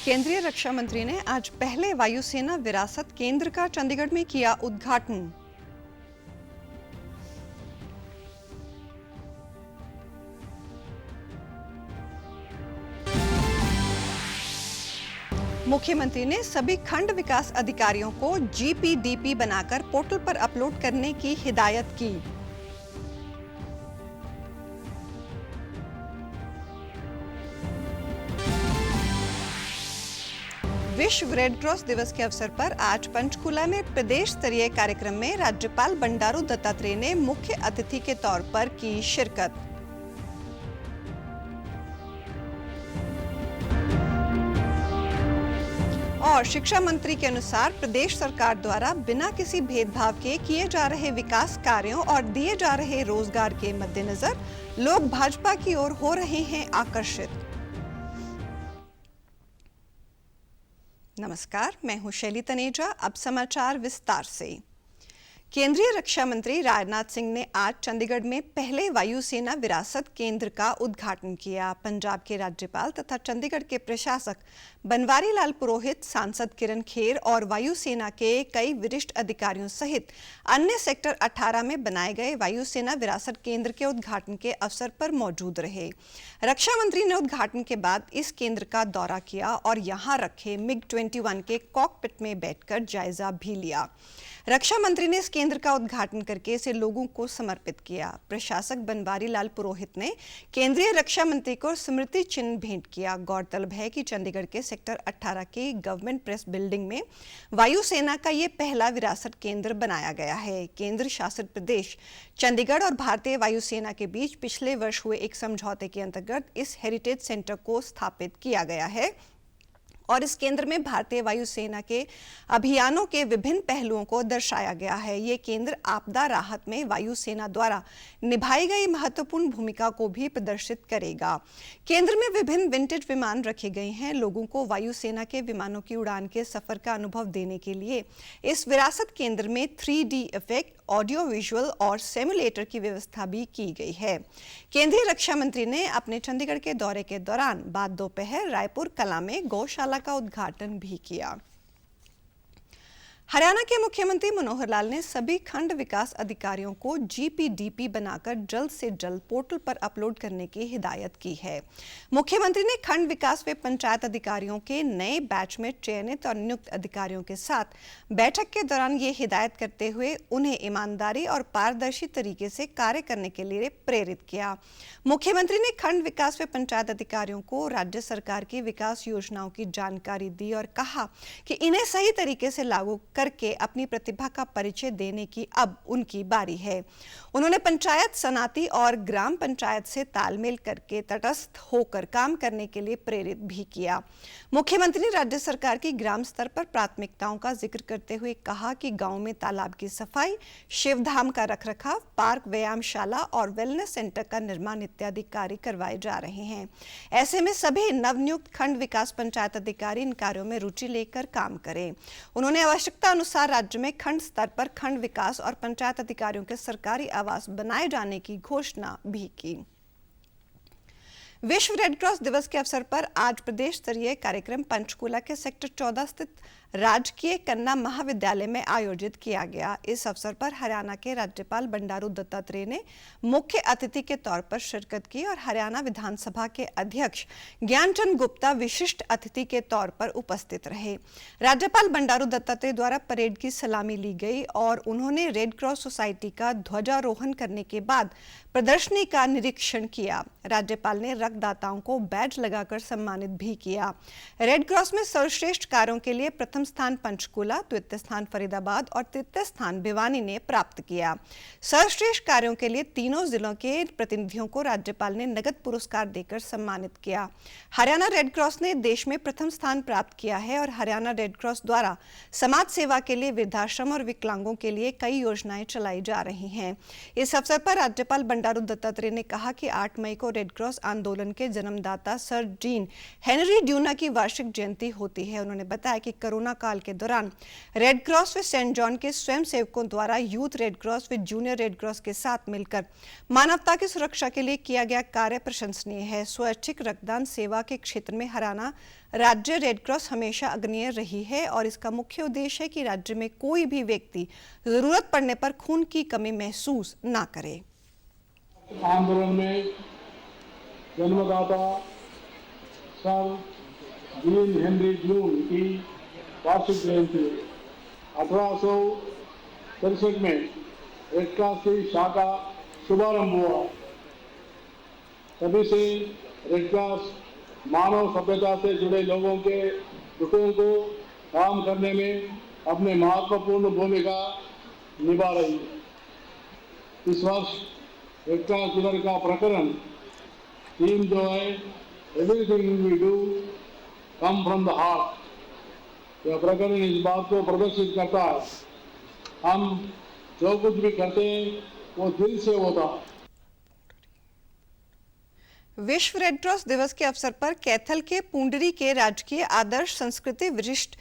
केंद्रीय रक्षा मंत्री ने आज पहले वायुसेना विरासत केंद्र का चंडीगढ़ में किया उद्घाटन। मुख्यमंत्री ने सभी खंड विकास अधिकारियों को जीपीडीपी बनाकर पोर्टल पर अपलोड करने की हिदायत की। विश्व रेड क्रॉस दिवस के अवसर पर आज पंचकुला में प्रदेश स्तरीय कार्यक्रम में राज्यपाल बंडारू दत्तात्रेय ने मुख्य अतिथि के तौर पर की शिरकत। और शिक्षा मंत्री के अनुसार प्रदेश सरकार द्वारा बिना किसी भेदभाव के किए जा रहे विकास कार्यों और दिए जा रहे रोजगार के मद्देनजर लोग भाजपा की ओर हो रहे हैं आकर्षित। नमस्कार, मैं हूं शैली तनेजा। अब समाचार विस्तार से। केंद्रीय रक्षा मंत्री राजनाथ सिंह ने आज चंडीगढ़ में पहले वायुसेना विरासत केंद्र का उद्घाटन किया। पंजाब के राज्यपाल तथा चंडीगढ़ के प्रशासक बनवारी लाल पुरोहित, सांसद किरण खेर और वायुसेना के कई वरिष्ठ अधिकारियों सहित अन्य सेक्टर 18 में बनाए गए वायुसेना विरासत केंद्र के उद्घाटन के अवसर पर मौजूद रहे। रक्षा मंत्री ने उद्घाटन के बाद इस केंद्र का दौरा किया और यहां रखे MiG-21 के कॉकपिट में बैठकर जायजा भी लिया। रक्षा मंत्री ने इस केंद्र का उद्घाटन करके इसे लोगों को समर्पित किया। प्रशासक बनवारी लाल पुरोहित ने केंद्रीय रक्षा मंत्री को स्मृति चिन्ह भेंट किया। गौरतलब है कि चंडीगढ़ के सेक्टर 18 की गवर्नमेंट प्रेस बिल्डिंग में वायुसेना का ये पहला विरासत केंद्र बनाया गया है। केंद्र शासित प्रदेश चंडीगढ़ और भारतीय वायुसेना के बीच पिछले वर्ष हुए एक समझौते के अंतर्गत इस हेरिटेज सेंटर को स्थापित किया गया है और इस केंद्र में भारतीय वायुसेना के अभियानों के विभिन्न पहलुओं को दर्शाया गया है। ये केंद्र आपदा राहत में वायुसेना द्वारा निभाई गई महत्वपूर्ण भूमिका को भी प्रदर्शित करेगा। केंद्र में विभिन्न विंटेज विमान रखे गए हैं। लोगों को वायुसेना के विमानों की उड़ान के सफर का अनुभव देने के लिए इस विरासत केंद्र में 3D इफेक्ट, ऑडियो विजुअल और सिमुलेटर की व्यवस्था भी की गई है। केंद्रीय रक्षा मंत्री ने अपने चंडीगढ़ के दौरे के दौरान बाद दोपहर रायपुर कला में गौशाला का उद्घाटन भी किया। हरियाणा के मुख्यमंत्री मनोहर लाल ने सभी खंड विकास अधिकारियों को जीपीडीपी बनाकर जल्द से जल्द पोर्टल पर अपलोड करने की हिदायत की है। मुख्यमंत्री ने खंड विकास व पंचायत अधिकारियों के नए बैच में चयनित और नियुक्त अधिकारियों के साथ बैठक के दौरान ये हिदायत करते हुए उन्हें ईमानदारी और पारदर्शी तरीके से कार्य करने के लिए प्रेरित किया। मुख्यमंत्री ने खंड विकास व पंचायत अधिकारियों को राज्य सरकार की विकास योजनाओं की जानकारी दी और कहा कि इन्हें सही तरीके से लागू करके अपनी प्रतिभा का परिचय देने की अब उनकी बारी है। उन्होंने पंचायत, सनाती और ग्राम पंचायत से तालमेल करके तटस्थ होकर काम करने के लिए प्रेरित भी किया। मुख्यमंत्री ने राज्य सरकार की ग्राम स्तर पर प्राथमिकताओं का जिक्र करते हुए कहा कि गांव में तालाब की सफाई, शिवधाम का रखरखाव, पार्क, व्यायामशाला और वेलनेस सेंटर का निर्माण इत्यादि कार्य करवाए जा रहे हैं। ऐसे में सभी नवनियुक्त खंड विकास पंचायत अधिकारी इन कार्यों में रुचि लेकर काम करें। उन्होंने आवश्यकता अनुसार राज्य में खंड स्तर पर खंड विकास और पंचायत अधिकारियों के सरकारी आवास बनाए जाने की घोषणा भी की। विश्व रेड क्रॉस दिवस के अवसर पर आज प्रदेश स्तरीय कार्यक्रम पंचकुला के सेक्टर 14 स्थित राजकीय कन्या महाविद्यालय में आयोजित किया गया। इस अवसर पर हरियाणा के राज्यपाल बंडारू दत्तात्रेय ने मुख्य अतिथि के तौर पर शिरकत की और हरियाणा विधानसभा के अध्यक्ष ज्ञानचंद गुप्ता विशिष्ट अतिथि के तौर पर उपस्थित रहे। राज्यपाल बंडारू दत्तात्रेय द्वारा परेड की सलामी ली गई और उन्होंने रेड क्रॉस सोसाइटी का ध्वजारोहण करने के बाद प्रदर्शनी का निरीक्षण किया। राज्यपाल ने रक्तदाताओं को बैज लगाकर सम्मानित भी किया। रेड क्रॉस में सर्वश्रेष्ठ कार्यों के लिए प्रथम स्थान पंचकुला, द्वितीय स्थान फरीदाबाद और तृतीय स्थान भिवानी ने प्राप्त किया। सर्वश्रेष्ठ कार्यों के लिए तीनों जिलों के प्रतिनिधियों को राज्यपाल ने नगद पुरस्कार देकर सम्मानित किया। हरियाणा रेड क्रॉस ने देश में प्रथम स्थान प्राप्त किया है और हरियाणा रेड क्रॉस द्वारा समाज सेवा के लिए वृद्धाश्रम और विकलांगों के लिए कई योजनाएं चलाई जा रही हैं। इस अवसर पर राज्यपाल बंडारू दत्तात्रेय ने कहा कि 8 मई को रेड क्रॉस आंदोलन के जन्मदाता सर जीन हेनरी ड्यूना की वार्षिक जयंती होती है। उन्होंने बताया कि कोरोना कोरोना काल के दौरान रेड क्रॉस व सेंट जॉन के स्वयं सेवकों द्वारा यूथ रेड क्रॉस व जूनियर रेड क्रॉस के साथ मिलकर मानवता की सुरक्षा के लिए किया गया कार्य प्रशंसनीय है। स्वैच्छिक रक्तदान सेवा के क्षेत्र में हरियाणा राज्य रेड क्रॉस हमेशा अग्रणी रही है और इसका मुख्य उद्देश्य है कि राज्य में कोई भी व्यक्ति जरूरत पड़ने पर खून की कमी महसूस ना करे। आंदोलन में जन्मदाता सर जीन हेनरी जून की वार्षिक जयंती 1863 में रेड क्रॉस की शाखा शुभारंभ हुआ। तभी से रेड क्रॉस मानव सभ्यता से जुड़े लोगों के दुखों को काम करने में अपने महत्वपूर्ण भूमिका निभा रही है। इस वर्ष रेड क्रॉस दिवस का प्रकरण थीम जो है everything we do come from the heart, यह प्रकरण इस बात को प्रदर्शित करता है हम जो कुछ भी करते हैं वो दिल से होता है। विश्व रेड क्रॉस दिवस के अवसर पर कैथल के पुंडरी के राजकीय आदर्श संस्कृति वरिष्ठ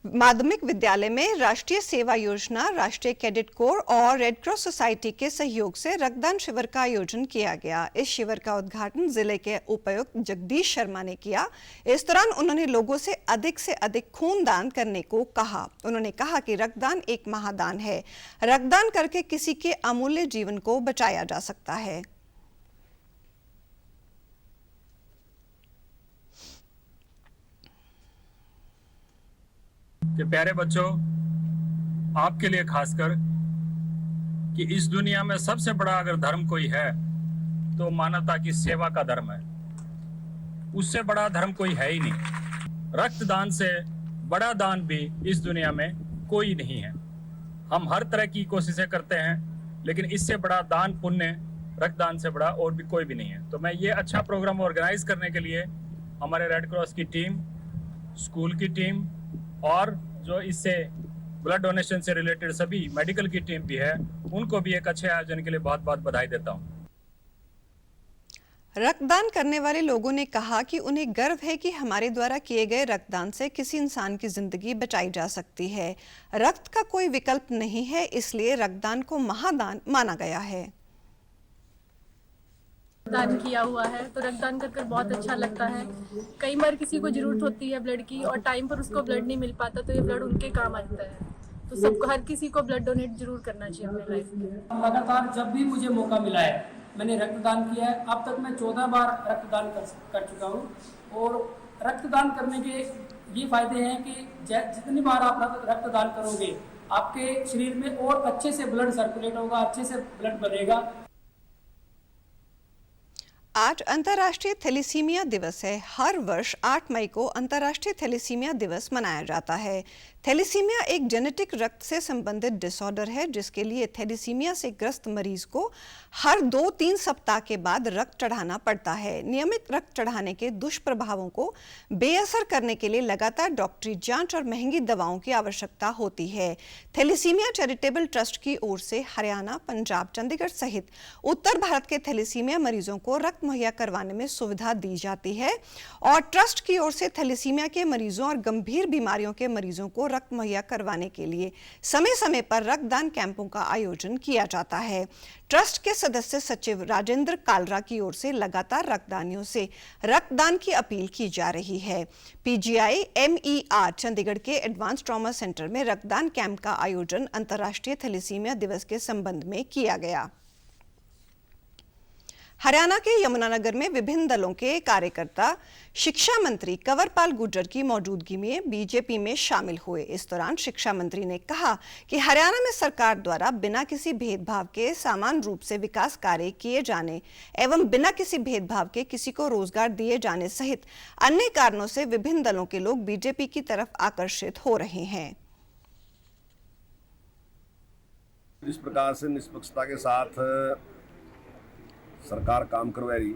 माध्यमिक विद्यालय में राष्ट्रीय सेवा योजना, राष्ट्रीय कैडेट कोर और रेड क्रॉस सोसाइटी के सहयोग से रक्तदान शिविर का आयोजन किया गया। इस शिविर का उद्घाटन जिले के उपायुक्त जगदीश शर्मा ने किया। इस दौरान उन्होंने लोगों से अधिक खून दान करने को कहा। उन्होंने कहा कि रक्तदान एक महादान है। रक्तदान करके किसी के अमूल्य जीवन को बचाया जा सकता है। कि प्यारे बच्चों, आपके लिए खासकर कि इस दुनिया में सबसे बड़ा अगर धर्म कोई है तो मानवता की सेवा का धर्म है। उससे बड़ा धर्म कोई है ही नहीं। रक्तदान से बड़ा दान भी इस दुनिया में कोई नहीं है। हम हर तरह की कोशिशें करते हैं, लेकिन इससे बड़ा दान पुण्य रक्तदान से बड़ा और भी कोई भी नहीं है। तो मैं ये अच्छा प्रोग्राम ऑर्गेनाइज करने के लिए हमारे रेड क्रॉस की टीम, स्कूल की टीम और जो इससे ब्लड डोनेशन से रिलेटेड सभी मेडिकल की टीम भी है, उनको भी एक अच्छे आयोजन के लिए बहुत बहुत बधाई देता हूं। रक्तदान करने वाले लोगों ने कहा कि उन्हें गर्व है कि हमारे द्वारा किए गए रक्तदान से किसी इंसान की जिंदगी बचाई जा सकती है। रक्त का कोई विकल्प नहीं है, इसलिए रक्तदान को महादान माना गया है। दान किया हुआ है तो रक्तदान कर बहुत अच्छा लगता है। कई बार किसी को जरूरत होती है ब्लड की और टाइम पर उसको ब्लड नहीं मिल पाता, तो ये ब्लड उनके काम आता है। तो सबको, हर किसी को ब्लड डोनेट जरूर करना चाहिए अपने लाइफ में। लगातार जब भी मुझे मौका मिला है मैंने रक्तदान किया है। अब तक मैं 14 बार रक्तदान कर चुका हूँ। और रक्तदान करने के ये फायदे हैं कि जितनी बार आप रक्तदान करोगे आपके शरीर में और अच्छे से ब्लड सर्कुलेट होगा, अच्छे से ब्लड बनेगा। आज अंतर्राष्ट्रीय थैलेसीमिया दिवस है। हर वर्ष 8 मई को अंतर्राष्ट्रीय थैलेसीमिया दिवस मनाया जाता है। थैलेसीमिया एक जेनेटिक रक्त से संबंधित डिसऑर्डर है, जिसके लिए थैलेसीमिया से ग्रस्त मरीज को हर 2-3 सप्ताह के बाद रक्त चढ़ाना पड़ता है। नियमित रक्त चढ़ाने के दुष्प्रभावों को बेअसर करने के लिए लगातार डॉक्टरी जांच और महंगी दवाओं की आवश्यकता होती है। थैलेसीमिया चैरिटेबल ट्रस्ट की ओर से हरियाणा, पंजाब, चंडीगढ़ सहित उत्तर भारत के थैलेसीमिया मरीजों को रक्त मुहैया करवाने में सुविधा दी जाती है और ट्रस्ट की ओर से थैलेसीमिया के मरीजों और गंभीर बीमारियों के मरीजों को रक्त मुहैया करवाने के लिए समय समय पर रक्तदान कैंपों का आयोजन किया जाता है। ट्रस्ट के सदस्य सचिव राजेंद्र कालरा की ओर से लगातार रक्तदानियों से रक्तदान की अपील की जा रही है। पीजीआई MER चंडीगढ़ के एडवांस ट्रॉमा सेंटर में रक्तदान कैंप का आयोजन अंतर्राष्ट्रीय थैलेसीमिया दिवस के संबंध में किया गया। हरियाणा के यमुनानगर में विभिन्न दलों के कार्यकर्ता शिक्षा मंत्री कंवरपाल गुर्जर की मौजूदगी में बीजेपी में शामिल हुए। इस दौरान शिक्षा मंत्री ने कहा कि हरियाणा में सरकार द्वारा बिना किसी भेदभाव के समान रूप से विकास कार्य किए जाने एवं बिना किसी भेदभाव के किसी को रोजगार दिए जाने सहित अन्य कारणों से विभिन्न दलों के लोग बीजेपी की तरफ आकर्षित हो रहे हैं। इस प्रकार से निष्पक्षता के साथ सरकार काम करवा रही,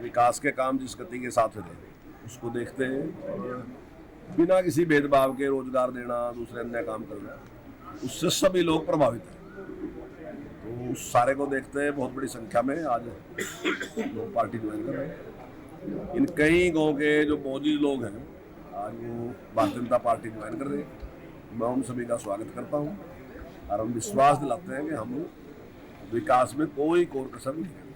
विकास के काम जिस गति के साथ हो रहे उसको देखते हैं और बिना किसी भेदभाव के रोजगार देना, दूसरे अन्य काम करना, उससे सभी लोग प्रभावित हैं। तो उस सारे को देखते हैं बहुत बड़ी संख्या में आज लोग पार्टी ज्वाइन कर रहे हैं। इन कई गाँव के जो मौजूद लोग हैं आज वो भारतीय जनता पार्टी ज्वाइन कर रहे हैं। मैं उन सभी का स्वागत करता हूँ और हम विश्वास दिलाते हैं कि हम विकास में कोई कोर कसर नहीं करेंगे।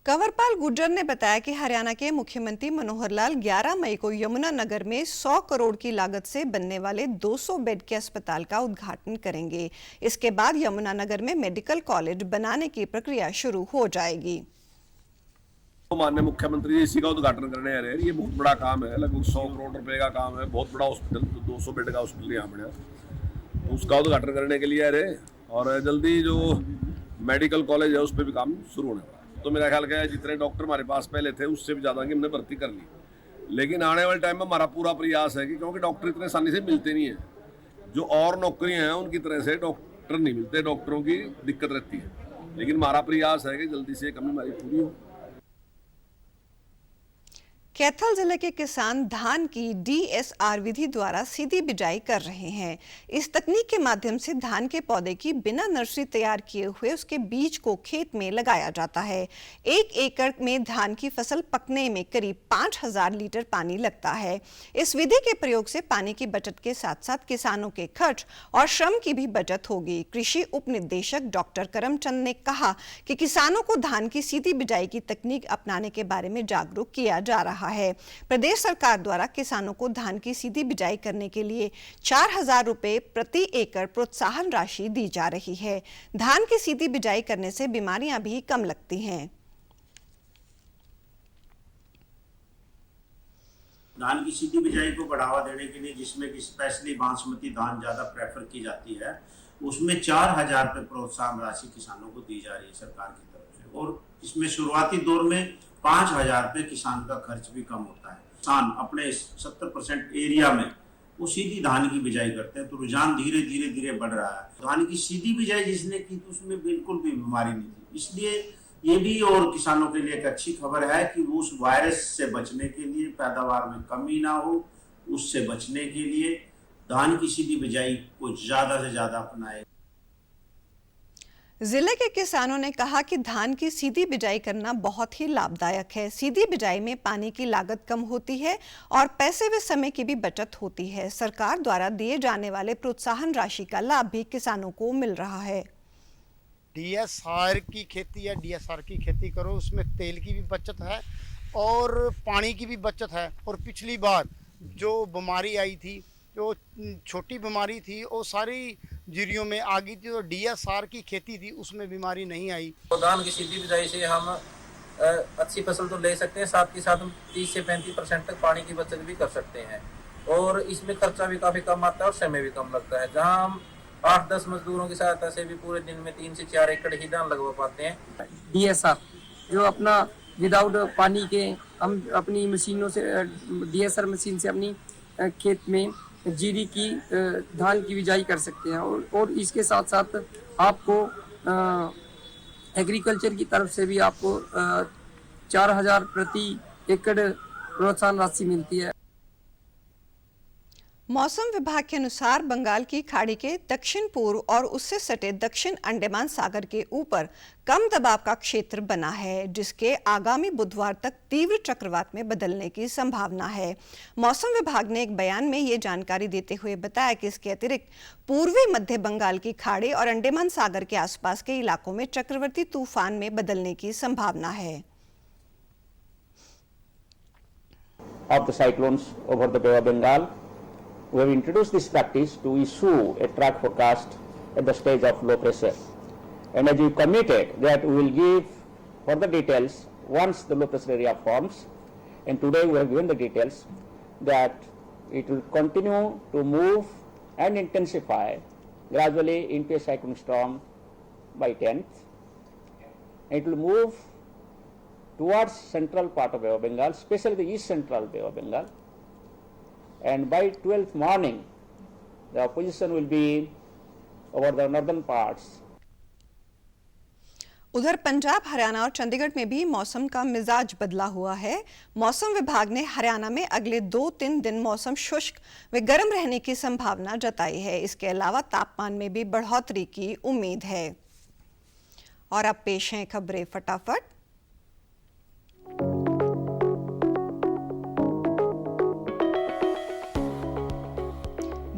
कंवरपाल गुर्जर ने बताया कि हरियाणा के मुख्यमंत्री मनोहर लाल 11 मई को यमुनानगर में 100 करोड़ की लागत से बनने वाले 200 बेड के अस्पताल का उद्घाटन करेंगे। इसके बाद यमुनानगर में मेडिकल कॉलेज बनाने की प्रक्रिया शुरू हो जाएगी। माननीय मुख्यमंत्री जी इसी का उद्घाटन करने आ रहे हैं। ये बहुत बड़ा काम है, लगभग 100 करोड़ रुपए का काम है। बहुत बड़ा हॉस्पिटल, 200 बेड का हॉस्पिटल यहाँ बना, तो उसका उद्घाटन करने के लिए आ रहे और जल्दी जो मेडिकल कॉलेज है उस पर भी काम शुरू होने वाला है। तो मेरा ख्याल है जितने डॉक्टर हमारे पास पहले थे उससे भी ज़्यादा की हमने भर्ती कर ली, लेकिन आने वाले टाइम में हमारा पूरा प्रयास है कि क्योंकि डॉक्टर इतने आसानी से मिलते नहीं हैं, जो और नौकरियाँ हैं उनकी तरह से डॉक्टर नहीं मिलते, डॉक्टरों की दिक्कत रहती है, लेकिन हमारा प्रयास है कि जल्दी से कमी हमारी पूरी हो। कैथल जिले के किसान धान की DSR विधि द्वारा सीधी बिजाई कर रहे हैं। इस तकनीक के माध्यम से धान के पौधे की बिना नर्सरी तैयार किए हुए उसके बीज को खेत में लगाया जाता है। 1 एकड़ में धान की फसल पकने में करीब 5000 लीटर पानी लगता है। इस विधि के प्रयोग से पानी की बचत के साथ साथ किसानों के खर्च और श्रम की भी बचत होगी। कृषि उप निदेशक डॉक्टर करमचंद ने कहा कि किसानों को धान की सीधी बिजाई की तकनीक अपनाने के बारे में जागरूक किया जा रहा है। प्रदेश सरकार द्वारा किसानों को धान की सीधी बिजाई करने के लिए 4000 रुपए प्रति एकड़ प्रोत्साहन राशि दी जा रही है। धान की सीधी बिजाई करने से बीमारियां भी कम लगती हैं। धान की सीधी बिजाई को बढ़ावा देने के लिए, जिसमें कि स्पेशली बासमती धान ज़्यादा प्रेफर की जाती है, उसमें 4000 रुपये प्रोत्साहन राशि किसानों को दी जा रही है सरकार की तरफ से। और इसमें शुरुआती दौर में 5000 रुपये किसान का खर्च भी कम होता है। किसान अपने 70% एरिया में वो सीधी धान की बिजाई करते हैं, तो रुझान धीरे धीरे बढ़ रहा है। धान की सीधी बिजाई जिसने की तो उसमें बिल्कुल भी बीमारी नहीं थी, इसलिए ये भी और किसानों के लिए एक अच्छी खबर है कि वो उस वायरस से बचने के लिए, पैदावार में कमी ना हो, उससे बचने के लिए धान की सीधी बिजाई को ज्यादा से ज्यादा अपनाए। जिले के किसानों ने कहा कि धान की सीधी बिजाई करना बहुत ही लाभदायक है। सीधी बिजाई में पानी की लागत कम होती है और पैसे व समय की भी बचत होती है। सरकार द्वारा दिए जाने वाले प्रोत्साहन राशि का लाभ भी किसानों को मिल रहा है। DSR की खेती या DSR की खेती करो, उसमें तेल की भी बचत है और पानी की भी बचत है। और पिछली बार जो बीमारी आई थी, जो छोटी बीमारी थी, वो सारी जीरियों में आ गई थी। तो DSR की खेती थी, उसमें बीमारी नहीं आई। तो धान की सीधी बिजाई से हम अच्छी फसल तो ले सकते हैं, साथ ही साथ हम 30 से 35% तक पानी की बचत भी कर सकते हैं और इसमें खर्चा भी काफ़ी कम आता है और समय भी कम लगता है। जहां हम 8-10 मजदूरों की सहायता से भी पूरे दिन में 3 से 4 एकड़ ही धान लगवा पाते हैं। DSR जो अपना विदाउट पानी के हम अपनी मशीनों से DSR मशीन से अपनी खेत में जीरी की धान की बिजाई कर सकते हैं और इसके साथ साथ आपको एग्रीकल्चर की तरफ से भी आपको 4000 प्रति एकड़ प्रोत्साहन राशि मिलती है। मौसम विभाग के अनुसार बंगाल की खाड़ी के दक्षिण पूर्व और उससे सटे दक्षिण अंडमान सागर के ऊपर कम दबाव का क्षेत्र बना है, जिसके आगामी बुधवार तक तीव्र चक्रवात में बदलने की संभावना है। मौसम विभाग ने एक बयान में ये जानकारी देते हुए बताया कि इसके अतिरिक्त पूर्वी मध्य बंगाल की खाड़ी और अंडमान सागर के आसपास के इलाकों में चक्रवाती तूफान में बदलने की संभावना है। Of the cyclones over the Bay of Bengal, we have introduced this practice to issue a track forecast at the stage of low pressure. And as we committed that we will give further details once the low pressure area forms, and today we have given the details that it will continue to move and intensify gradually into a cyclone storm by 10th. It will move towards central part of Bay of Bengal, especially the east central Bay of Bengal. And by 12th morning, the position will be over the northern parts. उधर पंजाब, हरियाणा और चंडीगढ़ में भी मौसम का मिजाज बदला हुआ है। मौसम विभाग ने हरियाणा में अगले 2-3 दिन मौसम शुष्क व गर्म रहने की संभावना जताई है। इसके अलावा तापमान में भी बढ़ोतरी की उम्मीद है। और अब पेश हैं खबरें फटाफट।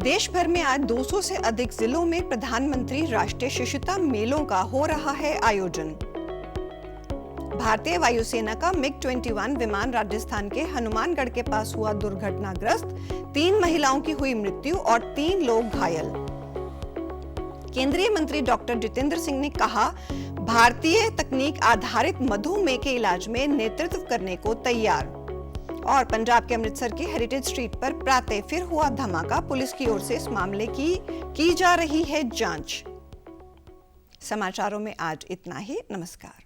देश भर में आज 200 से अधिक जिलों में प्रधानमंत्री राष्ट्रीय शिशुता मेलों का हो रहा है आयोजन। भारतीय वायुसेना का MiG-21 विमान राजस्थान के हनुमानगढ़ के पास हुआ दुर्घटनाग्रस्त, 3 महिलाओं की हुई मृत्यु और 3 लोग घायल। केंद्रीय मंत्री डॉक्टर जितेंद्र सिंह ने कहा, भारतीय तकनीक आधारित मधुमेह के इलाज में नेतृत्व करने को तैयार। और पंजाब के अमृतसर की हेरिटेज स्ट्रीट पर प्रातः फिर हुआ धमाका, पुलिस की ओर से इस मामले की जा रही है जांच। समाचारों में आज इतना ही। नमस्कार।